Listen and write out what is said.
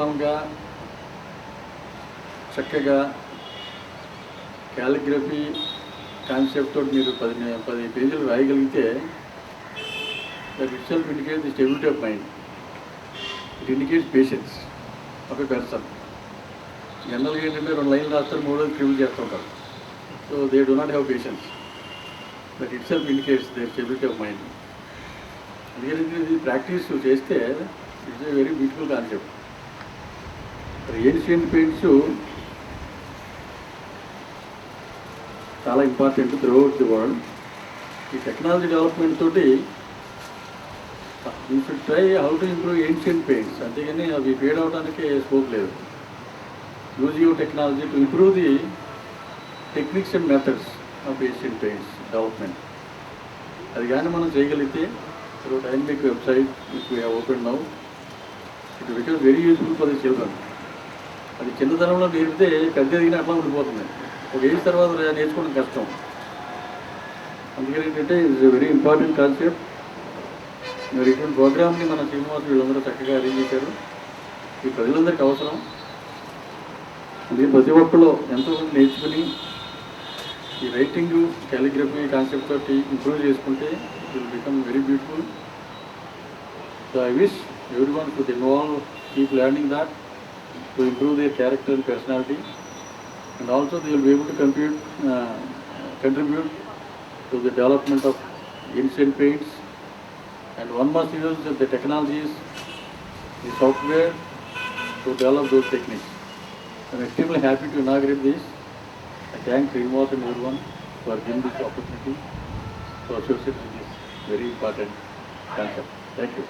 యూనిఫామ్గా చక్కగా calligraphy concept తోటి మీరు 10 పేజీలు రాయగలిగితే that itself indicates the stability of mind. It indicates patience of a person. జనరల్గా ఏంటంటే 2 లైన్లు రాస్తారు, 3 క్రిబుల్ చేస్తుంటారు. So they do not have patience. That itself indicates the stability of mind. అందుకని ఇది ప్రాక్టీస్ చేస్తే it's a very beautiful concept. Ancient paints చాలా important throughout the world. ఈ టెక్నాలజీ డెవలప్మెంట్ తోటి you should try how to improve ancient paints. అంతేగాని అవి fade అవడానికి scope లేదు. Use your technology to improve the techniques and methods of ancient paints development. అది కానీ మనం చేయగలిగితే through dynamic website which we have open now, it becomes very useful for the children. అది చిన్నతనంలో నేర్పితే పెద్ద ఎదిగిన అట్లా ఉండిపోతుంది. ఒక ఏజ్ తర్వాత నేర్చుకోవడం కష్టం. అందుకని ఏంటంటే it's a very important concept. మరి ఇటువంటి ప్రోగ్రామ్ని మన శ్రీనివాస్ వీళ్ళందరూ చక్కగా అరేంజ్ చేశారు. ఈ ప్రజలందరికీ అవసరం. అందుకని ప్రతి ఒక్కళ్ళు ఎంతోమంది నేర్చుకుని ఈ రైటింగ్ క్యాలిగ్రఫీ కాన్సెప్ట్ తోటి ఇంప్రూవ్ చేసుకుంటే it will become very beautiful. So I wish everyone should involve, keep learning that to improve their character and personality, and also they will be able to contribute to the development of ancient paints. And one must use the technologies, the software to develop those techniques. I am extremely happy to inaugurate this. I thank Srinivas and everyone for giving this opportunity to associate with this very important concept. Thank you.